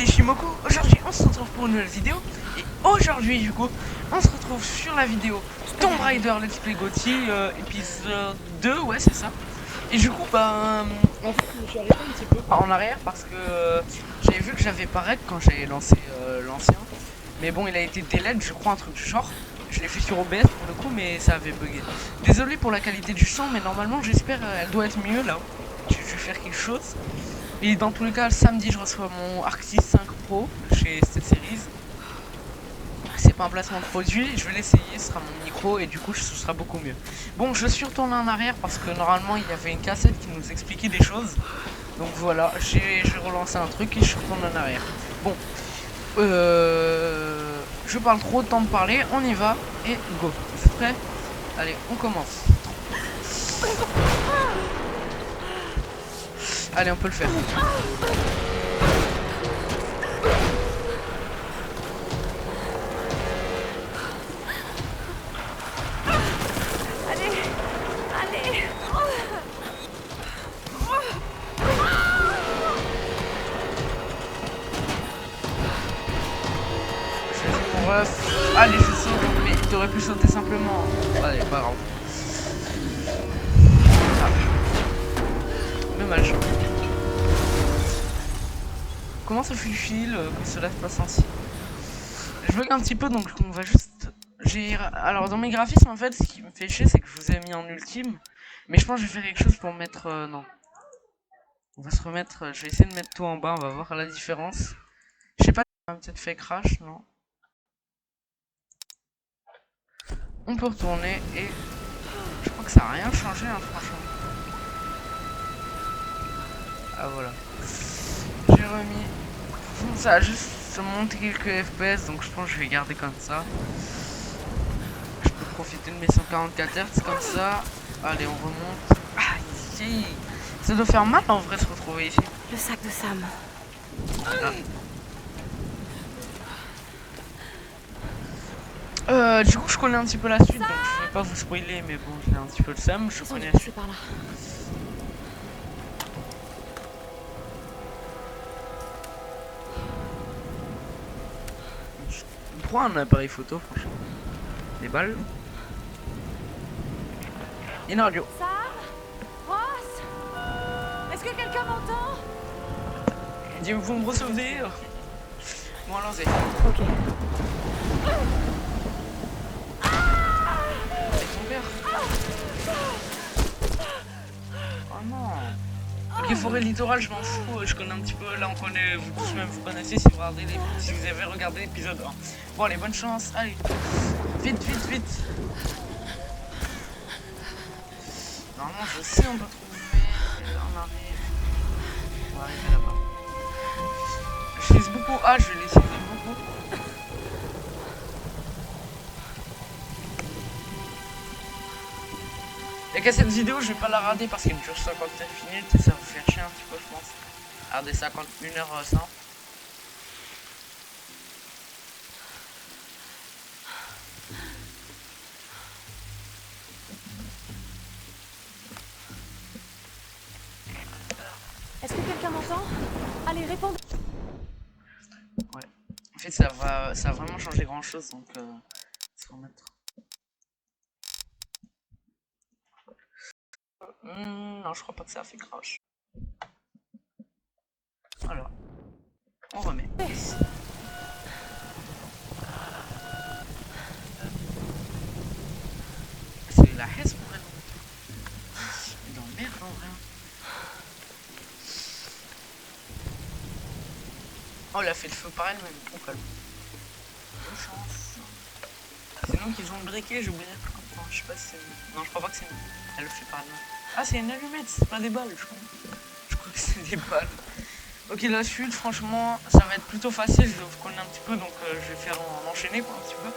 c'est Shimoko. Aujourd'hui on se retrouve pour une nouvelle vidéo. Et aujourd'hui du coup on se retrouve sur la vidéo Tomb Raider Let's Play Gotti épisode 2, ouais c'est ça. Et du coup bah en fait je me suis arrêté un petit peu en arrière parce que j'avais vu que j'avais pas rec quand j'avais lancé l'ancien. Mais bon il a été délai je crois un truc du genre. Je l'ai fait sur OBS pour le coup mais ça avait bugué. Désolé pour la qualité du son mais normalement j'espère elle doit être mieux là. Je vais faire quelque chose. Et dans tous les cas, samedi, je reçois mon Arctis 5 Pro chez SteelSeries. C'est pas un placement de produit, je vais l'essayer, ce sera mon micro et du coup, ce sera beaucoup mieux. Bon, je suis retourné en arrière parce que normalement, il y avait une cassette qui nous expliquait des choses. Donc voilà, j'ai relancé un truc et je suis retourné en arrière. Bon, je parle trop, temps de parler, on y va et go. Vous êtes prêts? Allez, on commence. Allez, on peut le faire. Allez, allez. Mon ref. Allez, je saute, mais t'aurais pu sauter simplement. Allez, pas grave. Dommage. Comment ça file que cela se passe ainsi? Je bug un petit peu donc on va juste. Alors dans mes graphismes en fait ce qui me fait chier c'est que je vous ai mis en ultime. Mais je pense que je vais faire quelque chose pour mettre. Non. On va se remettre. Je vais essayer de mettre tout en bas, on va voir la différence. Je sais pas si ça m'a peut-être fait crash, non. On peut retourner et. Je crois que ça a rien changé hein, franchement. Ah voilà. J'ai remis. Ça a juste monté quelques FPS donc je pense que je vais garder comme ça. Je peux profiter de mes 144 Hz comme ça. Allez on remonte. Ah ici. Ça doit faire mal en vrai se retrouver ici. Le sac de Sam. Du coup je connais un petit peu la suite donc je vais pas vous spoiler mais bon j'ai un petit peu le seum. Je connais la suite. Par là. Pourquoi un appareil photo franchement? Des balles. Une radio. Sam? Ross? Est-ce que quelqu'un m'entend? Dis vous me recevez? Bon allons-y. Ok. C'est ton père. Oh non. Ok, forêt littorale, je m'en fous, je connais un petit peu, là on connaît, vous tous même vous connaissez si vous avez regardé l'épisode 1. Bon allez, bonne chance, allez. Vite, vite, vite. Normalement je sais on peut trouver, on arrive. On va arriver là-bas. Je vise beaucoup A, je vais les viser beaucoup. Et qu'à cette vidéo, je vais pas la rater parce qu'elle dure 59 minutes et ça va vous faire chier un petit peu, je pense. Regardez 51h100. Est-ce que quelqu'un m'entend? Allez, réponds. Ouais. En fait, ça va vraiment changer grand chose donc se remettre. Non, je crois pas que ça a fait crash. Alors, on remet. C'est la hesse pour elle. Mais dans merde en vrai. Oh, elle a fait le feu par elle-même. Oh, calme. Bonne chance. C'est nous qui ont briqué, j'ai oublié de comprendre. Je sais pas si c'est nous. Non, je crois pas que c'est nous. Elle le fait par elle-même. Ah, c'est une allumette, c'est pas des balles, je crois que c'est des balles. Ok, la suite, franchement, ça va être plutôt facile. Je vous connais un petit peu, donc je vais faire en enchaîner quoi, un petit peu.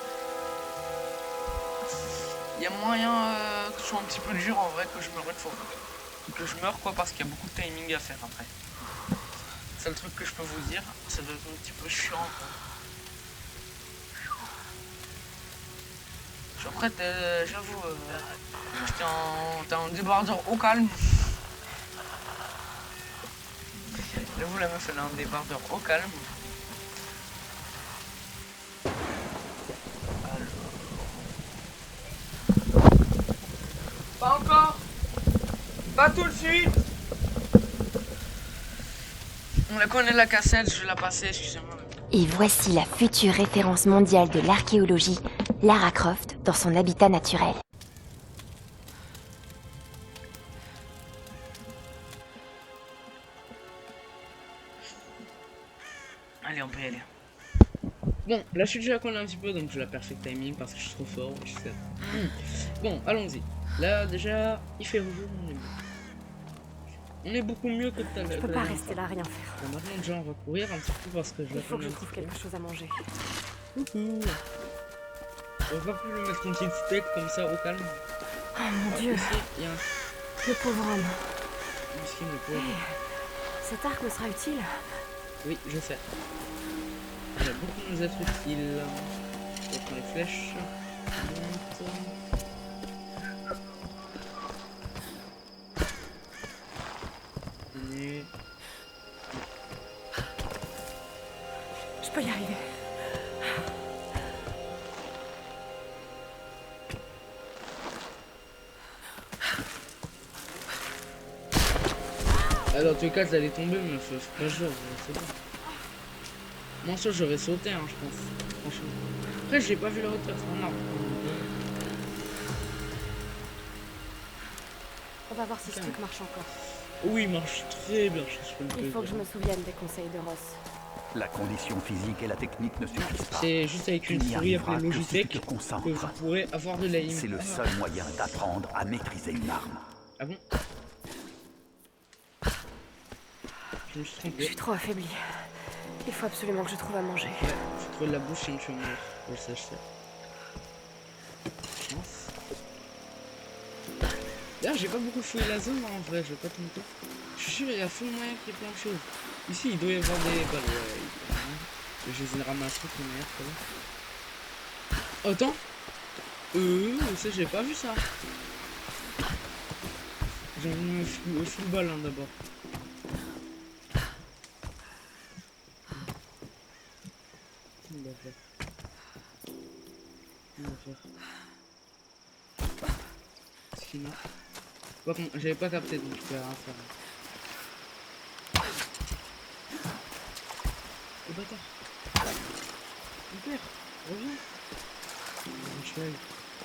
Il y a moyen que ce soit un petit peu dur en vrai, que je meure une fois. Que je meure quoi, parce qu'il y a beaucoup de timing à faire après. C'est le truc que je peux vous dire. Ça doit être un petit peu chiant quoi. Je suis prête, j'avoue. T'es en débardeur au calme. J'avoue, la meuf elle a un débardeur au calme. la connais la cassette, je vais la passer, excusez-moi. Et voici la future référence mondiale de l'archéologie, Lara Croft, dans son habitat naturel. Allez, on peut y aller. Bon, là je suis déjà connais un petit peu, donc je la perfect timing parce que je suis trop fort. Je sais. Bon, allons-y. Là déjà, il fait jour, on est beaucoup mieux que tout à l'heure. Je peux pas rester là, rien faire. Bon, maintenant déjà on va courir un petit peu parce que je Il faut que je trouve quelque chose à manger. Coucou. On va pas plus lui mettre une petite steak comme ça au calme. Oh mon dieu. Ici, il y a un... Le pauvre homme. Miskin, le pauvre. Hey, cet arc me sera utile. Oui, je sais. Il va beaucoup nous être utile. On prend les flèches. On monte. Et... Je peux y arriver. Ah, dans tous les cas, ça allait tomber, mais faut pas jouer, c'est bon. Moi, ça, j'aurais sauté, hein, je pense. Franchement. Après, j'ai pas vu la hauteur, c'est un arbre. On va voir si ce truc marche encore. Oui, il marche très bien, je peux le Il faut que je me souvienne des conseils de Ross. La condition physique et la technique ne suffisent pas. C'est juste avec Tu une n'y souris arriveras appelée que si Logitech tu te que vous concentres. pourrez avoir de l'aim. C'est le seul moyen d'apprendre à maîtriser une arme. Ah bon? Je me suis Je trompé. suis trop affaiblie. Il faut absolument que je trouve à manger. Ouais, j'ai trouvé de la bouche et une fumée. Je sais, je sais. Chance. D'ailleurs, j'ai pas beaucoup fouillé la zone en vrai, je vais pas te mentir. Je suis sûr, il y a full moyen qu'il y ait plein de choses. Ici, il doit y avoir des balles. Ouais, je les ai ramassés, les meilleurs, quoi. Attends. Ça, j'ai pas vu ça. J'ai vu full balle hein, d'abord. Ce qu'il marche. Par contre, j'avais pas capté donc je peux rien faire. Le bâtard. Mon père, reviens.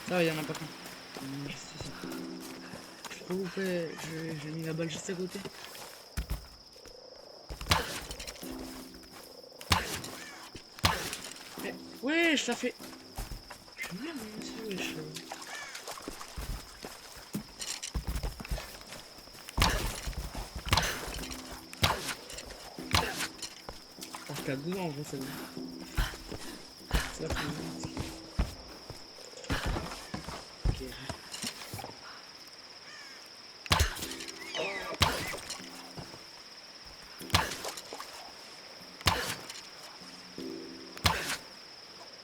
Ça va, y'en a pas qu'un. Juste ici. Je crois que j'ai mis la balle juste à côté. Mais, wesh, ça fait... Je suis bien, monsieur, wesh. Je tape dedans en vrai, ça va. Ça va plus vite. Ok.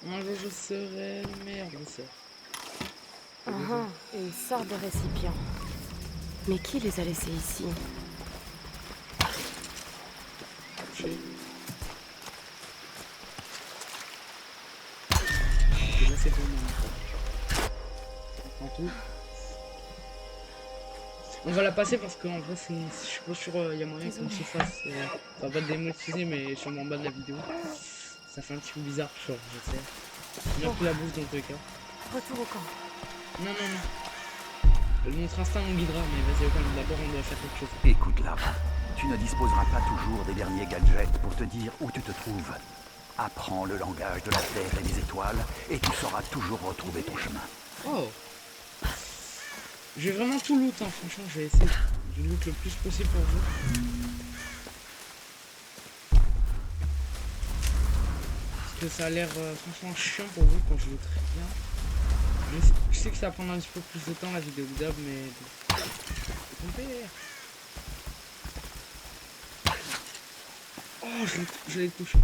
Un jour je serai le meilleur bosseur. Une sorte de récipient. Mais qui les a laissés ici? Déjà c'est bon. On prend tout. On va la passer parce qu'en vrai c'est, je suis pas sûr, il y a moyen qu'on se fasse, enfin pas démonétiser mais sûrement en bas de la vidéo. Ça fait un petit peu bizarre, genre, je sais. On a pris la bouffe dans tous les cas. Retour au camp. Non. Notre instinct nous guidera, mais vas-y, d'abord on doit faire quelque chose. Écoute, Lara, tu ne disposeras pas toujours des derniers gadgets pour te dire où tu te trouves. Apprends le langage de la Terre et des étoiles, et tu sauras toujours retrouver ton chemin. Oh. J'ai vraiment tout loot, hein, franchement, je vais essayer de loot le plus possible pour vous. Parce que ça a l'air franchement chiant pour vous quand je loot rien. Je sais que ça va prendre un petit peu plus de temps la vidéo d'hab, mais bon. Oh, je l'ai touché.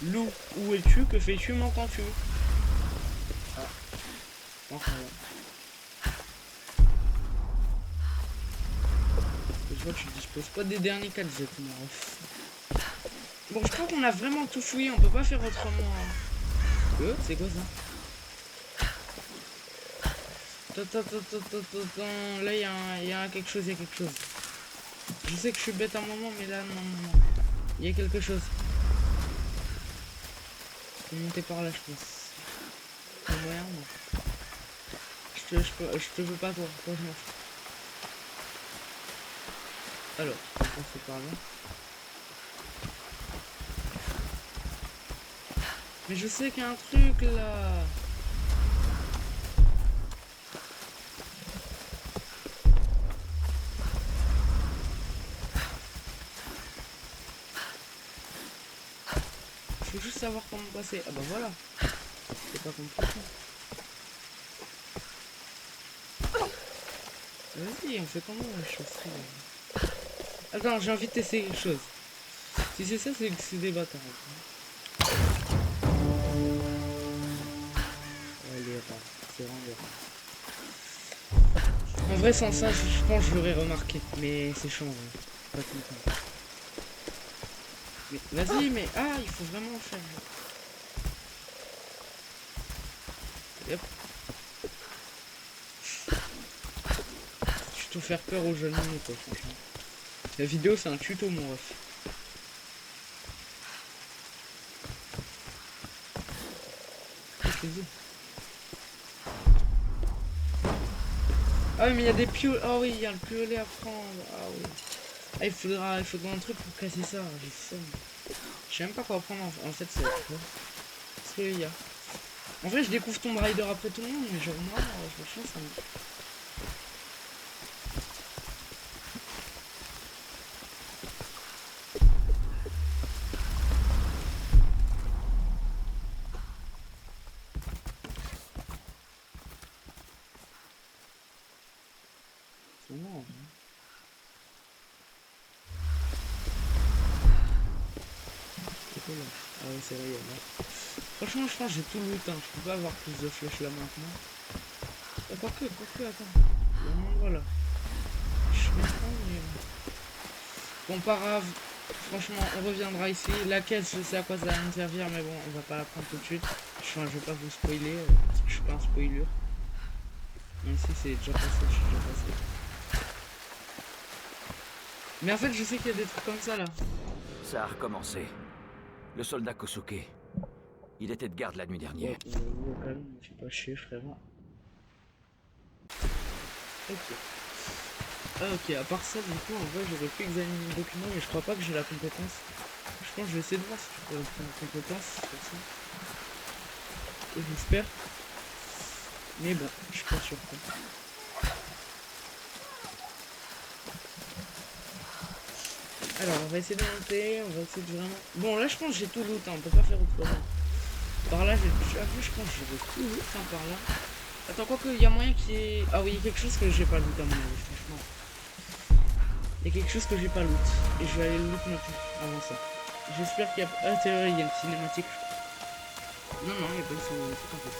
Loup, où es-tu? Que fais-tu? M'entends-tu? Ah. Enfin, là. Je vois que tu disposes pas des derniers gadgets, moi. Bon, je crois qu'on a vraiment tout fouillé, on peut pas faire autrement. C'est quoi ça? Attends. Là, il y a quelque chose, il y a quelque chose. Je sais que je suis bête à un moment, mais là, non. Il y a quelque chose. Je vais monter par là, je pense. C'est moyen, moi. Je te veux pas, toi. Toi, je m'en fous. Alors, on va passer par là. Mais je sais qu'il y a un truc, là. Je veux juste savoir comment passer. Ah bah voilà. C'est pas compliqué. Vas-y, on fait comment la chaufferie là. Attends, j'ai envie de tester quelque chose. Si c'est ça, c'est que c'est des bâtards. Allez, attends, c'est vraiment bien. En vrai, sans ça, je pense que je l'aurais remarqué. Mais c'est chiant, hein. Pas tout le temps. Mais vas-y, mais ah, il faut vraiment faire. Yep. Tuto faire peur aux jeunes minutes, quoi, franchement. La vidéo, c'est un tuto, mon ref. Ah oui, mais il y a des piolets. Ah oui, il y a le piolet à prendre. Ah oui. Ah, il faudra un truc pour casser ça. J'ai ça. Je sais même pas quoi prendre en fait. C'est ce qu'il y a. En vrai, je découvre Tomb Raider après tout le monde, mais genre moi, franchement, ça me... C'est marrant, hein. C'est là. Ah ouais, c'est là, il y en a. Franchement, je pense que j'ai tout le loot, hein. Je peux pas avoir plus de flèches là maintenant. Oh, quoique, attends. Il y a un endroit là. Je sais même pas, mais... Bon, pas grave. Franchement, on reviendra ici. La caisse, je sais à quoi ça va me servir, mais bon, on va pas la prendre tout de suite. Je vais pas vous spoiler, parce que je suis pas un spoiler. Même si c'est déjà passé, je suis déjà passé. Mais en fait, je sais qu'il y a des trucs comme ça là. Ça a recommencé. Le soldat Kosuke. Il était de garde la nuit dernière. Au calme, je suis pas chier, frère. Ok. Ah ok, à part ça, du coup, en vrai, j'aurais pu examiner le document, mais je crois pas que j'ai la compétence. Je pense que je vais essayer de voir si je peux prendre la compétence sur ça. Et j'espère. Mais bon, je suis pas sûr. Alors, on va essayer de monter, on va essayer de vraiment... Bon, là, je pense que j'ai tout loot, hein, on peut pas faire autrement. Par là, j'ai je pense que j'ai tout loot, hein, par là. Attends, quoi qu'il y a moyen qu'il y ait... Ah oui, il y a quelque chose que j'ai pas loot à mon avis, franchement. Il y a quelque chose que j'ai pas loot. Et je vais aller le loot maintenant, avant ça. J'espère qu'il y a... Ah, c'est vrai, il y a une cinématique. Non, il n'y a pas une cinématique, en fait.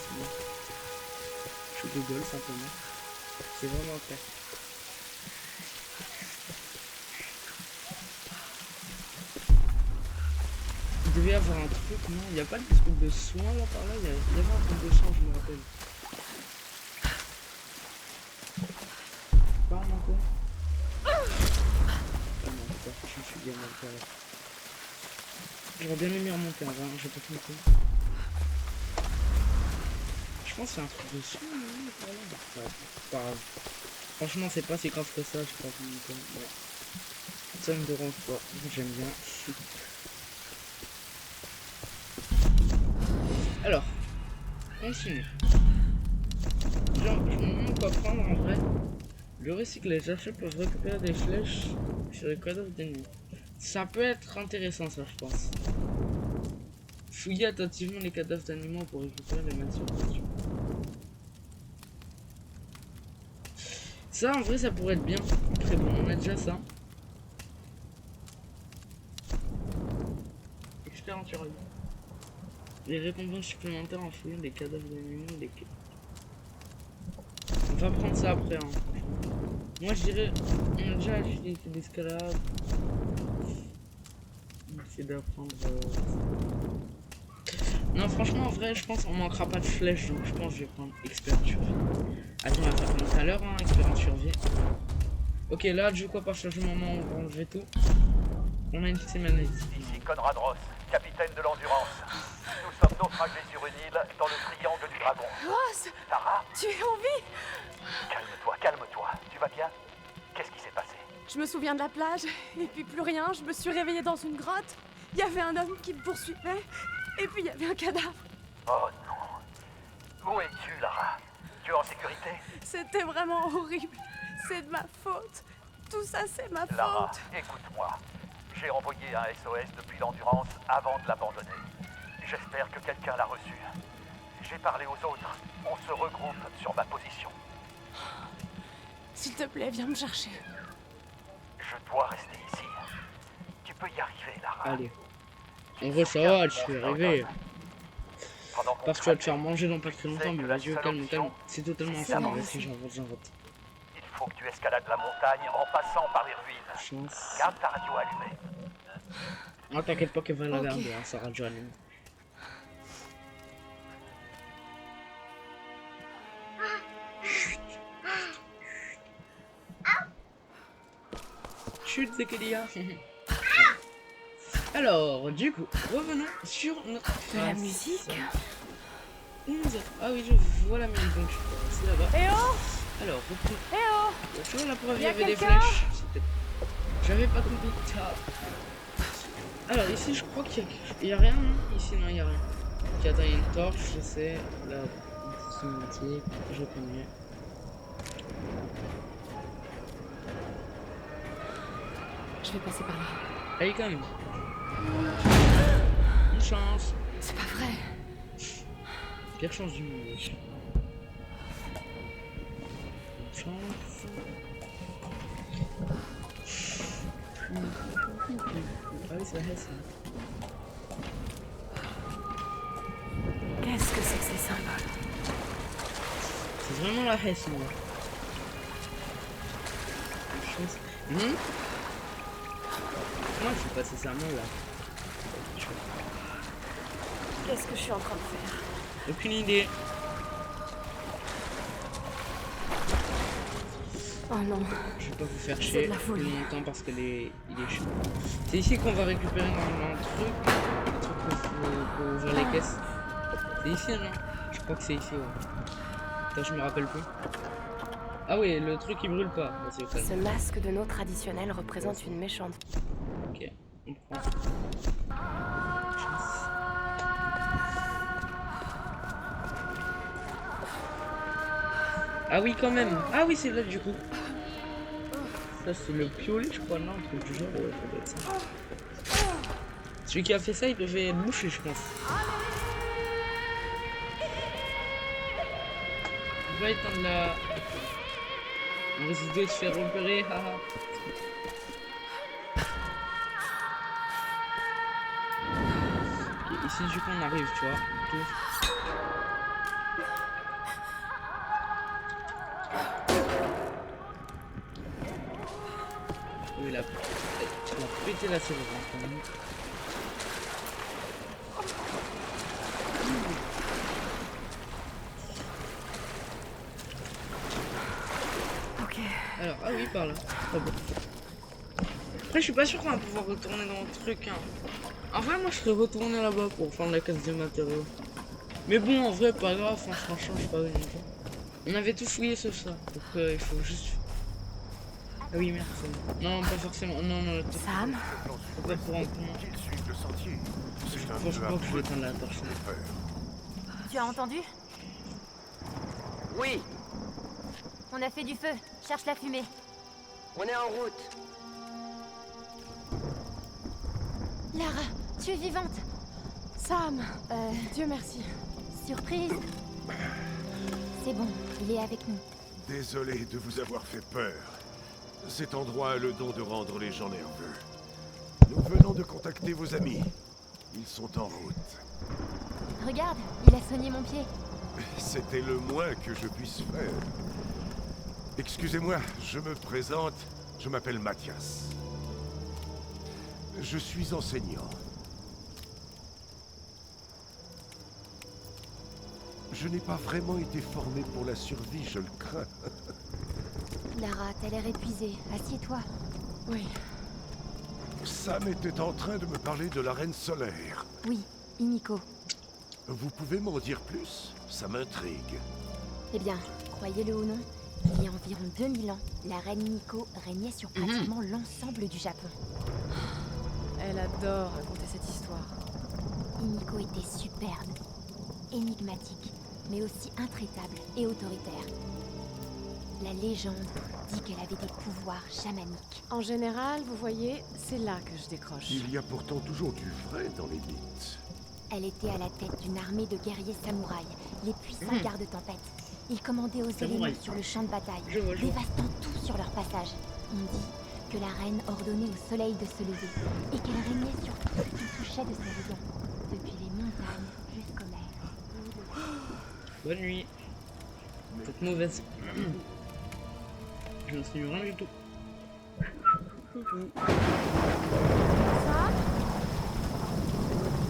Je Google, simplement. C'est vraiment clair. Il devait y avoir un truc, non? Il n'y a pas de truc de soin là par là? Il y avait un truc de soin, je me rappelle. Pas encore. Ah non, putain, je suis bien monté là. J'aurais bien aimé remonter en vrai, j'ai pas compris. Je pense que c'est un truc de soin, non? Ouais, pas grave. Franchement, c'est pas si grave que ça, je crois. Ouais. Ça me dérange pas, j'aime bien. Alors, continue. Genre, je me demande quoi prendre en vrai. Le recyclage, les archers peuvent récupérer des flèches sur les cadavres d'ennemis. Ça peut être intéressant, ça, je pense. Fouiller attentivement les cadavres d'animaux pour récupérer les mentions. Ça, en vrai, ça pourrait être bien. Très bon, on a déjà ça. Expert en tiraille. Les récompenses supplémentaires en fouillant des cadavres d'animaux. On va prendre ça après. Hein. Moi, je dirais, on a déjà l'utilité d'escalade. On va essayer d'apprendre. Non, franchement, en vrai, je pense qu'on manquera pas de flèches, donc je pense que je vais prendre expérience survie. Attends, on va faire comme tout à l'heure, hein, expérience survie. Ok, là, du coup, à partir du moment où on va enlever tout, on a une fixée maladie. Ici Conrad Ross, capitaine de l'Endurance. Nous sommes naufragés sur une île dans le triangle du dragon. Ross, Sarah, tu es en vie? calme-toi, calme-toi. Tu vas bien? Qu'est-ce qui s'est passé? Je me souviens de la plage, et puis plus rien. Je me suis réveillée dans une grotte. Il y avait un homme qui me poursuivait, et puis il y avait un cadavre. Oh non. Où es-tu, Lara? Tu es en sécurité? C'était vraiment horrible. C'est de ma faute. Tout ça, c'est ma Lara, faute. écoute-moi. J'ai envoyé un SOS depuis l'Endurance avant de l'abandonner. J'espère que quelqu'un l'a reçu. J'ai parlé aux autres. On se regroupe sur ma position. S'il te plaît, viens me chercher. Je dois rester ici. Tu peux y arriver, Lara. Allez. En vrai, ça va, je suis arrivé. Pendant qu'on Parce que tu vas te traque, faire manger dans pas très longtemps, mais vas-y, calme, calme. C'est totalement C'est infâme, bon. vas-y, j'invente. il faut que tu escalades la montagne en passant par les ruines. Chance. Garde ta radio allumée. Ah, t'inquiète pas qu'elle va la Ok. garder, hein, ça radio allumée. Chut, Zekalia. Alors, du coup, revenons sur notre De la face. musique? Ah oui, je vois la musique, donc c'est là-bas. Eh oh! Alors, repris. Eh oh! Tu vois, la preuve, il y Y'a avait des quelqu'un? flèches. J'avais pas compris ça. Alors, ici, je crois qu'il y a rien, non? Ici, non, il y a rien. Ok, attends, il y a une torche, je sais. Là, cinématique, je connais. Je vais passer par là. Allez, quand même. Une chance. C'est pas vrai. Pire chance du monde. Une chance. Ah oui, c'est vrai, ça. Qu'est-ce que c'est que ces symboles? C'est vraiment la Hesse, moi. Une chance. Moi, je suis passé ça là. Qu'est-ce que je suis en train de faire? Aucune idée. Oh non. Je vais pas vous faire C'est chier de la folie. plus longtemps parce qu'il est chaud. C'est ici qu'on va récupérer normalement un truc pour ouvrir les caisses. C'est ici, non? Je crois que c'est ici, ouais. Attends, je me rappelle plus. Ah oui, le truc il brûle pas. Vas-y, au calme. Ce masque de nos traditionnels représente une méchante. Ok, on prend. Ah oui, quand même. Ah oui, c'est là du coup. Ça, c'est le piolet, je crois, non? Un truc du genre, ouais, ça doit être ça. Celui qui a fait ça, il devait être bouché, je pense. Il va éteindre la... On risque de se faire repérer, haha. Ok, ici, du coup, on arrive, tu vois. Tout. Oui, il a pété la serrure, hein, quand même. Ok. Alors, ah oui, par là. Très bon. Après, je suis pas sûr qu'on va pouvoir retourner dans le truc. Hein. En vrai, moi, je serais retourné là-bas pour prendre la caisse de matériaux. Mais bon, en vrai, pas grave, hein, ça change pas grand-chose. On avait tout fouillé sauf ça. Donc, il faut juste... Ah oui, merde, c'est bon. Non, pas forcément. Non, non, attends. Sam? Faut pas pour un con. Qu'ils suivent le sentier. C'est un Franchement, peu que je vais éteindre la torche. peur. Tu as entendu? Oui, On a fait du feu. Cherche la fumée. on est en route. Lara, tu es vivante. Sam! Dieu merci. Surprise. C'est bon, il est avec nous. Désolé de vous avoir fait peur. Cet endroit a le don de rendre les gens nerveux. Nous venons de contacter vos amis. Ils sont en route. Regarde, il a soigné mon pied. C'était le moins que je puisse faire. Excusez-moi, je me présente. Je m'appelle Mathias. Je suis enseignant. Je n'ai pas vraiment été formé pour la survie, je le crains. Lara, t'as l'air épuisée. Assieds-toi. Oui. Sam était en train de me parler de la Reine Solaire. Oui, Himiko. Vous pouvez m'en dire plus? Ça m'intrigue. Eh bien, croyez-le ou non, il y a environ 2000 ans, la reine Himiko régnait sur pratiquement l'ensemble du Japon. Elle adore raconter cette histoire. Himiko était superbe, énigmatique, mais aussi intraitable et autoritaire. La légende dit qu'elle avait des pouvoirs chamaniques. En général, vous voyez, c'est là que je décroche. Il y a pourtant toujours du vrai dans les mythes. Elle était à la tête d'une armée de guerriers samouraïs, les puissants gardes-tempêtes. Ils commandaient aux éléments sur le champ de bataille, dévastant tout sur leur passage. On dit que la reine ordonnait au soleil de se lever et qu'elle régnait sur tout ce qui touchait de ses rayons, depuis les montagnes jusqu'aux mers. Bonne nuit. Toute mauvaise. Je ne sais rien du tout. Sam?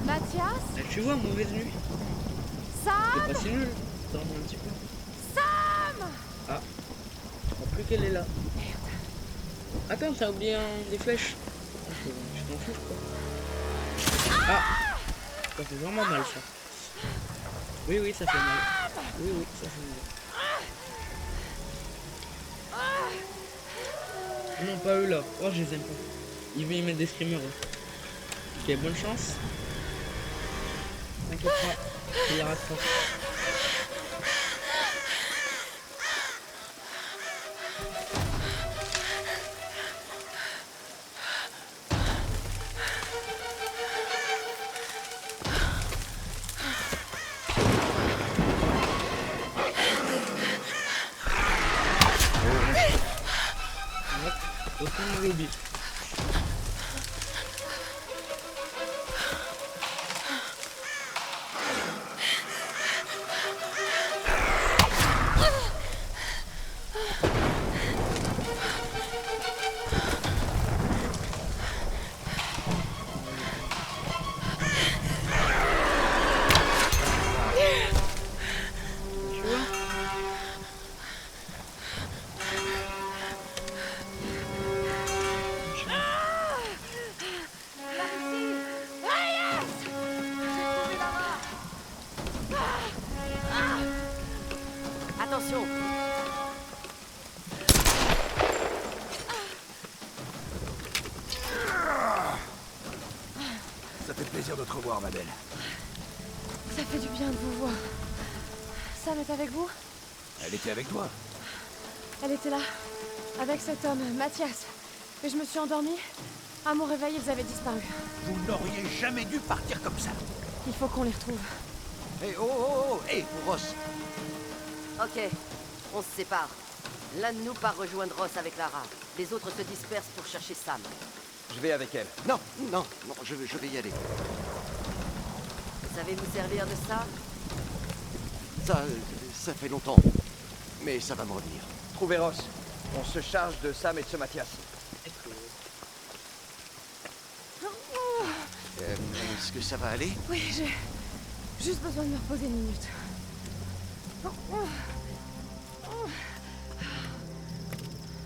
Mathias? Tu vois, mauvaise nuit. Sam? C'est pas si nul. Dorme un petit peu. Sam? Ah. Je crois plus qu'elle est là. Attends, t'as oublié des flèches. Je t'en fous, quoi. Ah! Ça fait vraiment mal, ça. Oui, oui, ça fait mal. Oui, oui, ça fait mal. Non, pas eux là. Oh, je les aime pas. Ils vont y mettre des screamers. Ok, bonne chance. T'inquiète pas, je la rate pas. Au fond de lobby. Attention! Ça fait plaisir de te revoir, ma belle. Ça fait du bien de vous voir. Sam est avec vous? Elle était avec toi? Elle était là, avec cet homme, Mathias. Et je me suis endormie. À mon réveil, ils avaient disparu. Vous n'auriez jamais dû partir comme ça. Il faut qu'on les retrouve. Hé, oh, hé, Ross. Ok, on se sépare. L'un de nous part rejoindre Ross avec Lara. Les autres se dispersent pour chercher Sam. Je vais avec elle. Non, je vais y aller. Vous savez vous servir de ça? Ça fait longtemps. Mais ça va me revenir. Trouvez Ross. On se charge de Sam et de ce Mathias. Est-ce que ça va aller? Oui, j'ai juste besoin de me reposer une minute.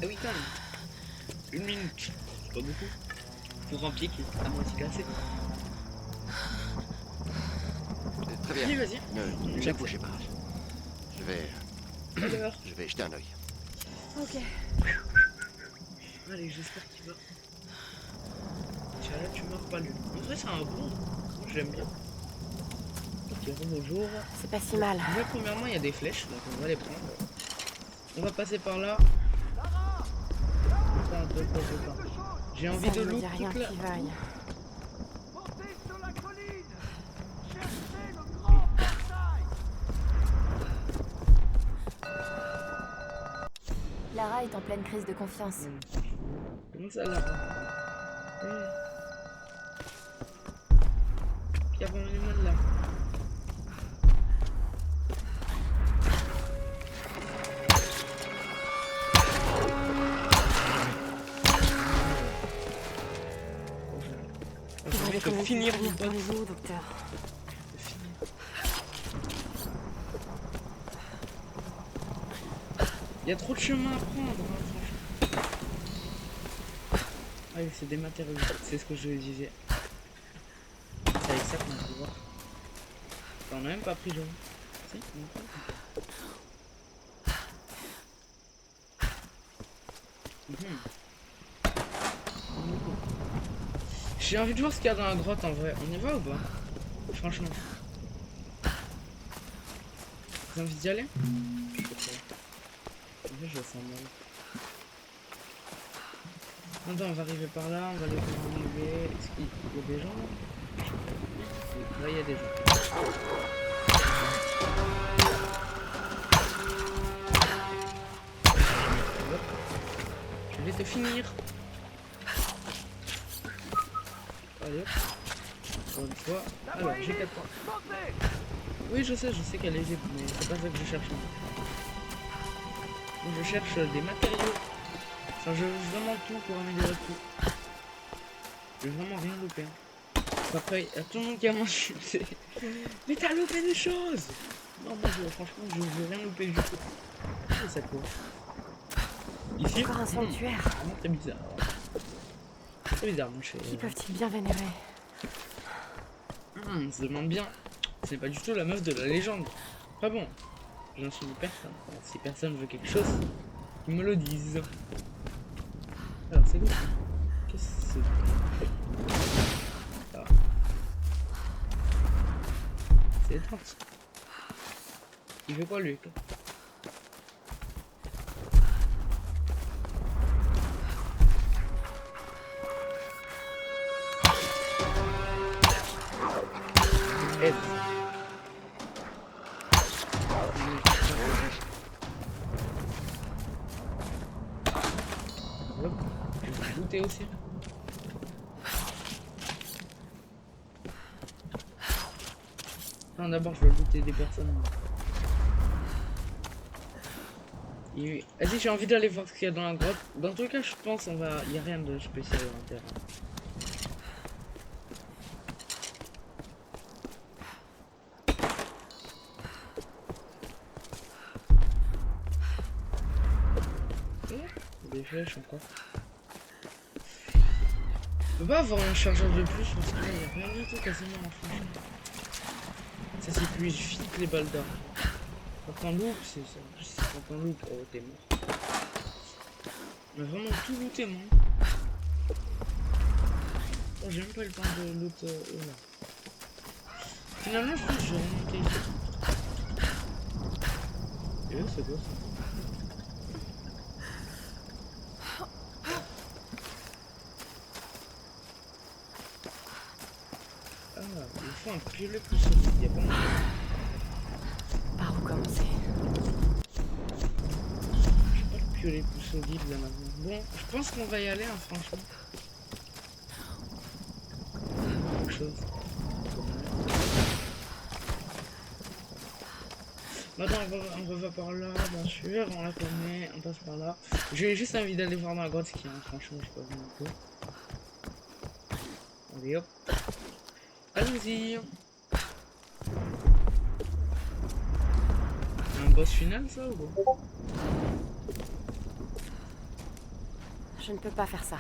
Ah oui, quand même. Une minute. C'est pas beaucoup. Pour un pied qui est à moitié cassé. Très bien. Vas-y, vas-y. Ne bougez pas. Alors. Je vais jeter un œil. Ok. Allez, j'espère qu'il va. Tiens, là, tu meurs pas lui. En vrai, c'est un bon. Moi, j'aime bien. Ok, bonjour. C'est pas si mal. Déjà, premièrement, il y a des flèches, donc on va les prendre. On va passer par là. Attends. J'ai envie de l'eau toute la... qui vaille. Lara est en pleine crise de confiance. Comment ça, là? Puis abandonnez-moi de là. Vous avez finir pour vous, docteur. Il y a trop de chemin à prendre, hein, franchement. Ah oui, c'est des matériaux, c'est ce que je disais. C'est avec ça qu'on peut voir. On a même pas pris jaune. Si, on a pas pris. J'ai envie de voir ce qu'il y a dans la grotte en vrai. On y va ou pas? Franchement. Vous avez envie d'y aller? Je sais pas. En vrai, je le sens mal. Attends, on va arriver par là, on va aller arriver. Est-ce qu'il y a des gens là? Là, il y a des gens. Je vais te finir. Allez hop. Encore une fois. Alors, j'ai 4 points. Oui, je sais qu'elle est vite, mais c'est pas ça que je cherche. Donc, je cherche des matériaux. Enfin, je veux vraiment tout pour améliorer tout. Je veux vraiment rien louper. Après, il y a tout le monde qui a m'insulté. Mais t'as loupé des choses! Non, moi, franchement, je veux rien louper du tout. C'est ça quoi. Ici, Encore un sanctuaire. Vraiment très bizarre. Très bizarre, mon cher. Qui peuvent-ils bien vénérer? On se demande bien. Ce n'est pas du tout la meuf de la légende. Pas bon. Je n'insulte personne. Alors, si personne veut quelque chose, qu'ils me le disent. Alors, c'est quoi? Qu'est-ce que c'est? Ah. C'est étrange. Il veut quoi, lui? F. Hop, je vais looter aussi. Non, d'abord je vais looter des personnes. Vas-y, j'ai envie d'aller voir ce qu'il y a dans la grotte. Dans tous les cas, je pense il n'y a rien de spécial à l'intérieur. Des flèches encore. On peut pas avoir un chargeur de plus parce qu'il n'y a rien du tout quasiment en franchement. Ça s'épuise vite les balles d'or. Quand on loupe, c'est ça. En plus, quand on loupe, oh t'es mort. On a vraiment tout looté, moi. Oh, j'ai même pas eu le temps de loot. Là. Finalement, je pense que je vais remonter ici. Et là, c'est quoi ça? Il faut un piolet plus solide, il y a pas mal. Par où commencer? J'ai pas le piolet plus solide là maintenant. Bon, je pense qu'on va y aller, hein, franchement. Quelque chose. Maintenant, on va par là, bien sûr. On la connaît, on passe par là. J'ai juste envie d'aller voir dans la grotte ce qu'il y a, franchement, je sais pas bien un peu. Allez hop. Allons-y. Un boss final ça ou quoi? Je ne peux pas faire ça.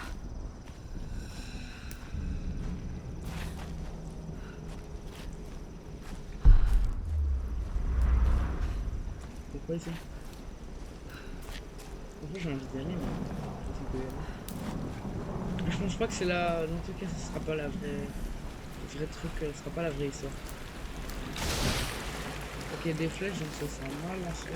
C'est quoi ici? En fait j'ai envie d'y aller mais je pense pas que c'est la... Dans tout cas ce sera pas la vraie... Le vrai truc, ce sera pas la vraie histoire. Ok, des flèches, donc ça sera mal en fait.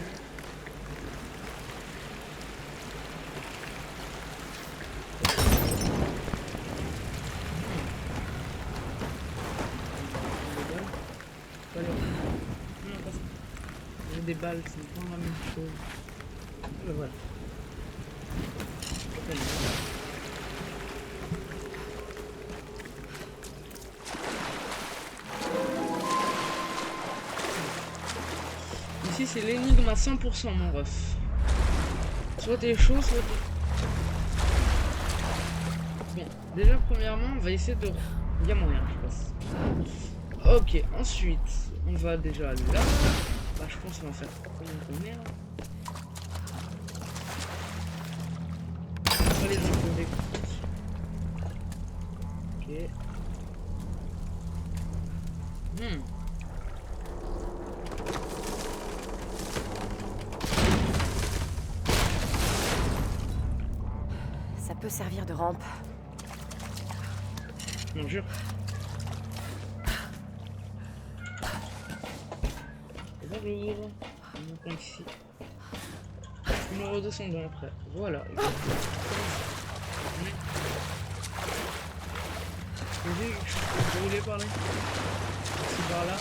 Non, pas ça. J'ai des balles, c'est pas la même chose. Le voilà. Ici c'est l'énigme à 100% mon ref. Soit t'es chaud, soit t'es... Bon, déjà premièrement on va essayer de... Il y a moyen je pense. Ok, ensuite on va déjà aller là. Bah je pense qu'on va faire combien on est là. Après les gens peuvent les ok. Ça peut servir de rampe. Mon jure. Bonjour. On prend ici. Numéro 202 après. Voilà. J'ai quelque chose que vous voulez parler. C'est par là.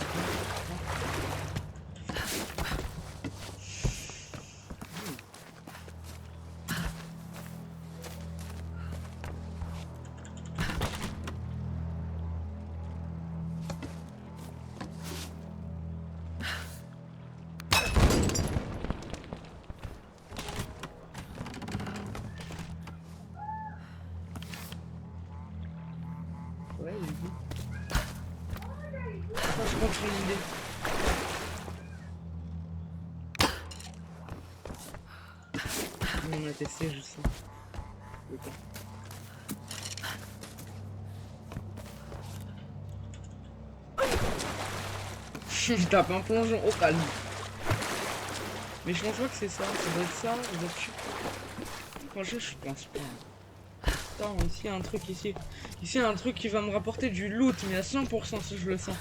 Ouais, il dit. Attends, je pense que j'ai une idée. On a testé, je sais. Je tape un plongeon au calme. Mais je pense pas que c'est ça. Ça doit être ça, ça doit être... Franchement, je pense pas. Attends, ici il y a un truc ici. Ici il y a un truc qui va me rapporter du loot, mais à 100% si je le sens.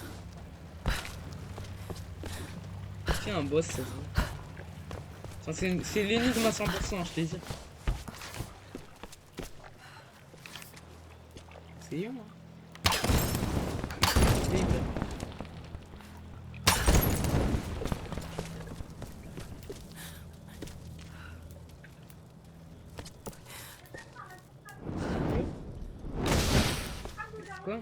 Ici il y a un boss, c'est ça. Enfin, c'est l'énigme à 100%, je t'ai dit. C'est où, hein? C'est hyper. Quoi?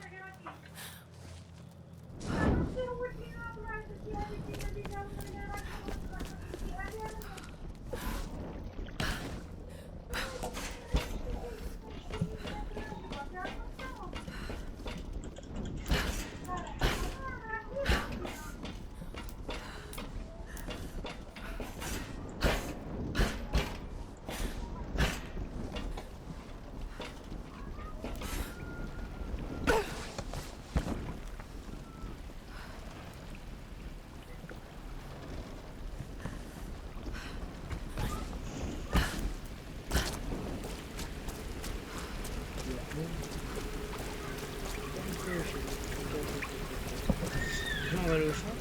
On va aller au champ.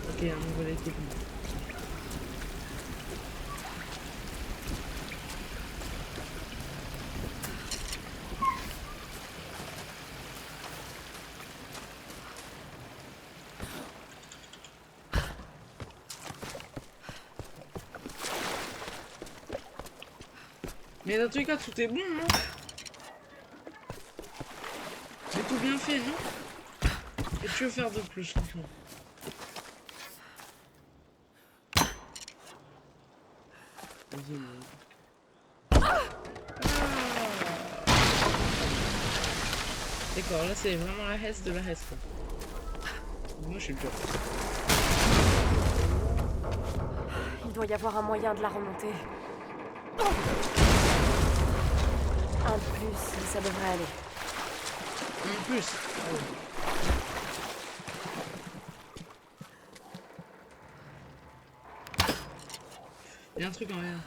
Ok, un nouvel équipement. Mais dans tous les cas, tout est bon, non? J'ai tout bien fait, non? Et tu veux faire de plus, franchement. Vas-y, D'accord, là c'est vraiment la hesse de la hesse, quoi. Moi je suis le job. Il doit y avoir un moyen de la remonter. Un de plus, ça devrait aller. En plus. Ah ouais. Il y a un truc en l'air.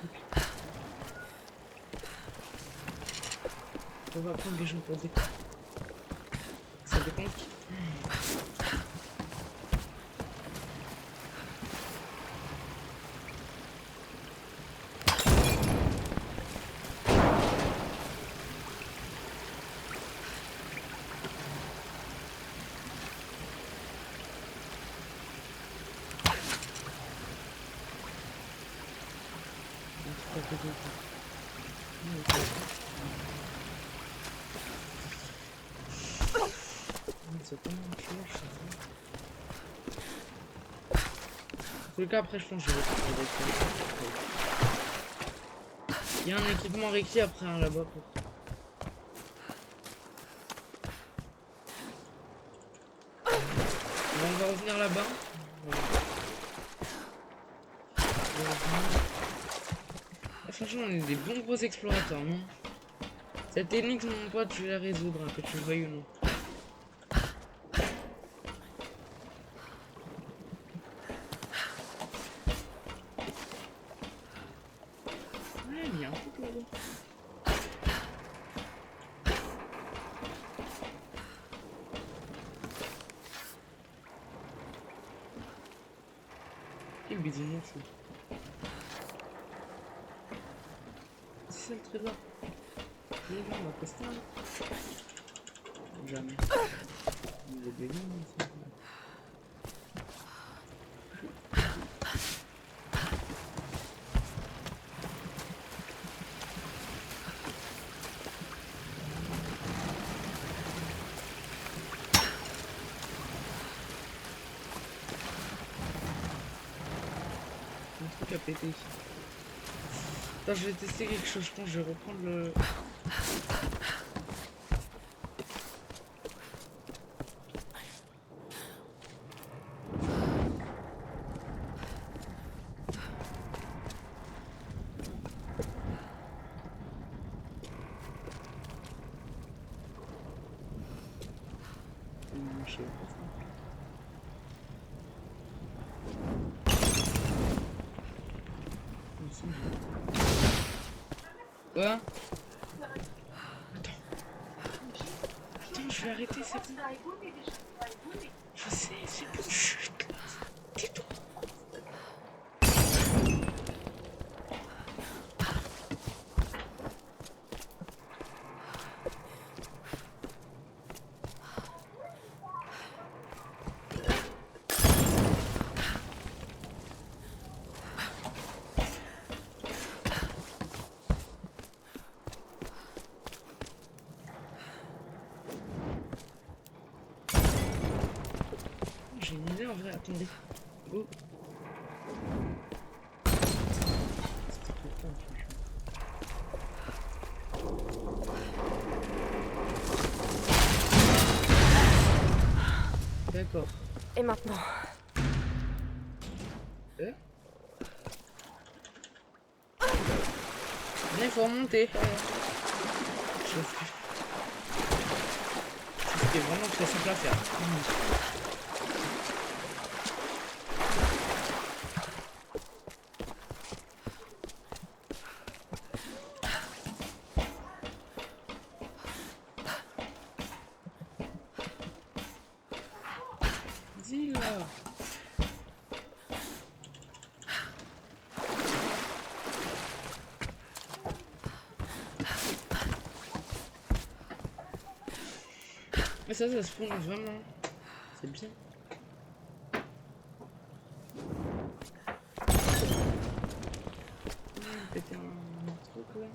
On va prendre des gens pour des... Ça dépend qui. En tout cas, après, je pense que je vais il y a un équipement requis après hein, là-bas. On va revenir là-bas. Voilà. Franchement, on est des bons gros explorateurs, non? Cette énigme, mon pote, je vais la résoudre, hein, que tu le veuilles ou non. Ouais, il y a un truc là-bas. Quel bisounours, là. C'est le trésor. Il est là, on va poster. Jamais. Il est béni, ça. Un truc à péter. Attends, je vais tester quelque chose, je pense que je vais reprendre le... Je sais pas ça. Quoi? Attends, je vais arrêter, c'est bon. Je sais, c'est bon, chut. Tais-toi. J'ai une idée en vrai, attendez. Oh. C'était trop fort, franchement. D'accord. Et maintenant? Là, il faut remonter. C'était vraiment très simple à faire. Vas-y là. Mais ça se fond vraiment. C'est bien. Péter un truc là.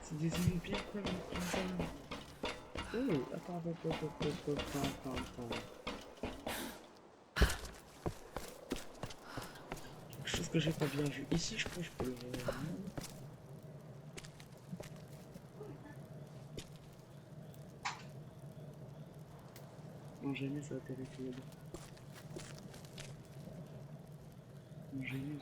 C'est des ennemis bien quoi, oh, attends. Quelque chose que j'ai pas bien vu. Ici, je crois que je peux le voir. Non, jamais ça va t'arrêter là-bas. Non, jamais.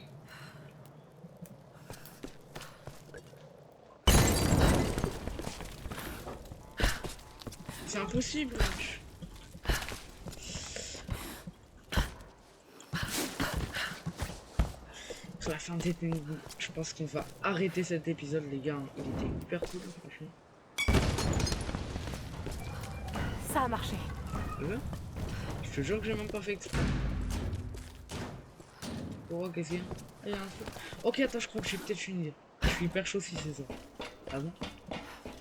C'est impossible. Sur la fin de cette énigme, je pense qu'on va arrêter cet épisode, les gars. Il était hyper cool, franchement. Ça a marché. Je te jure que j'ai même pas fait exprès. Oh, qu'est-ce qu'il y a? Il y a un truc. Ok, attends, je crois que j'ai peut-être une idée. Je suis hyper chaud si c'est ça. Ah bon?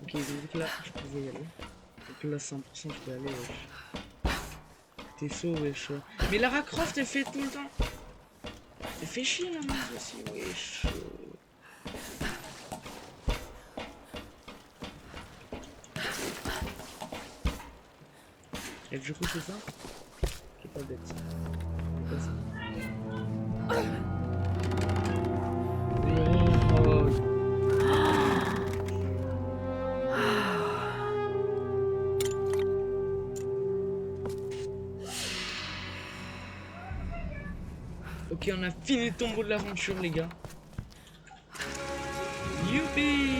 Ok, donc là, je pouvais y aller. Donc là, 100%, je peux aller, wesh. T'es chaud, wesh. Mais Lara Croft, elle fait tout le temps. Elle fait chier, la meuf aussi, wesh. Et du coup, c'est ça? Ok. pas bête. C'est quoi ça? Oh. Ok, on a fini le tombeau de l'aventure, les gars. Youpi!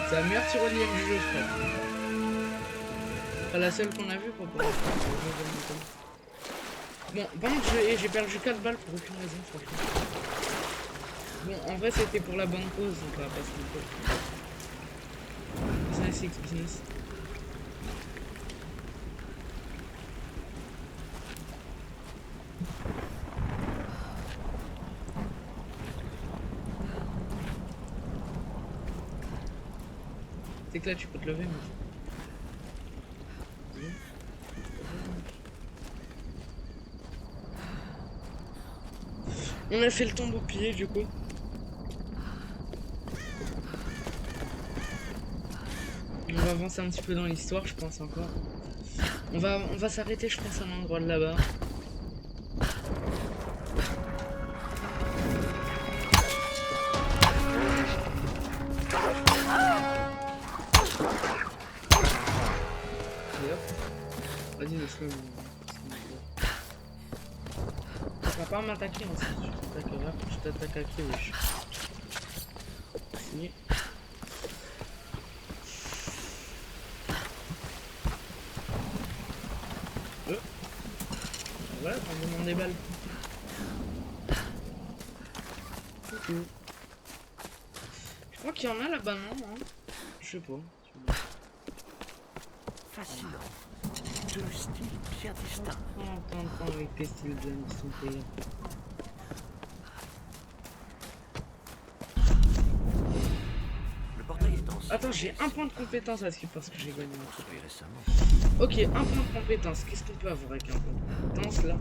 C'est la meilleure tyrolienne du jeu, frère. Pas la seule qu'on a vue, quoi. Bon, par contre, j'ai perdu 4 balles pour aucune raison, franchement. Bon, en vrai, c'était pour la bonne cause, donc on va pas se mentir. Business X business. C'est que là, tu peux te lever, mais... On a fait le tombeau pillé du coup. On va avancer un petit peu dans l'histoire, je pense encore. On va s'arrêter, je pense, à un endroit de là-bas. Vas-y, laisse-le. Tu vas pas m'attaquer ensuite. Je t'attaque à qui, wesh. Si. Voilà, on me demande des balles. Je crois qu'il y en a là-bas, non hein. Je sais pas. Fascinant. Deux styles bien distincts. Attends, avec tes styles bien distincts. Attends, j'ai un point de compétence à ce qui parce que j'ai gagné un truc récemment. Ok, un point de compétence. Qu'est-ce qu'on peut avoir avec un point de compétence là?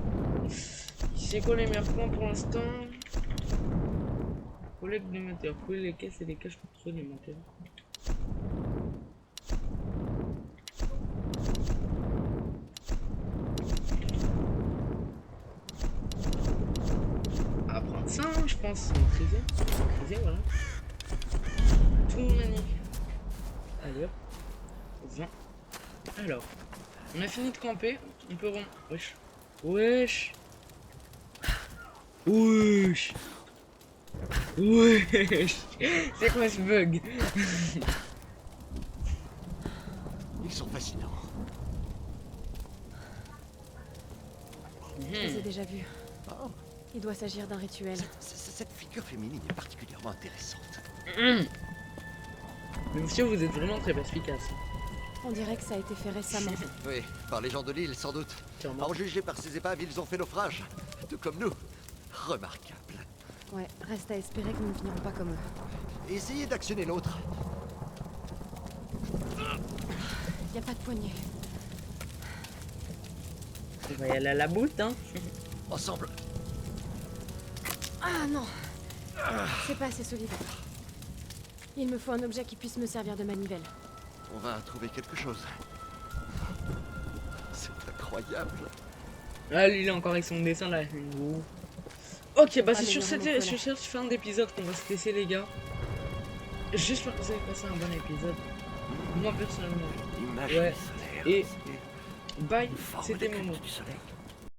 C'est quoi les meilleurs points pour l'instant? Collecte de moteurs. Couler les caisses et les caches pour trouver les moteurs. Apprendre ça, je pense. Maîtriser, voilà. Tout magnifique. Allez hop. 20. Alors. On a fini de camper. On peut rendre. Wesh. Wesh. Wesh. Wesh. C'est quoi ce bug? Ils sont fascinants. Je les ai déjà vus. Oh. Il doit s'agir d'un rituel. Cette figure féminine est particulièrement intéressante. Mais monsieur, vous êtes vraiment très efficace. On dirait que ça a été fait récemment. Oui, par les gens de l'île, sans doute. En juger par ces épaves, ils ont fait naufrage. Tout comme nous. Remarquable. Ouais, reste à espérer que nous ne finirons pas comme eux. Essayez d'actionner l'autre. Y a pas de poignée. On va y aller à la boute, hein. Ensemble. Ah non. C'est pas assez solide. Il me faut un objet qui puisse me servir de manivelle. On va trouver quelque chose. C'est incroyable. Ah, lui, il est encore avec son dessin là. Ok, bah c'est sur cette fin d'épisode qu'on va se laisser, les gars. J'espère que vous avez passé un bon épisode. Moi, personnellement. L'image Ouais. du solaire, Et c'est bye, une forme c'était de Momo. culte du soleil.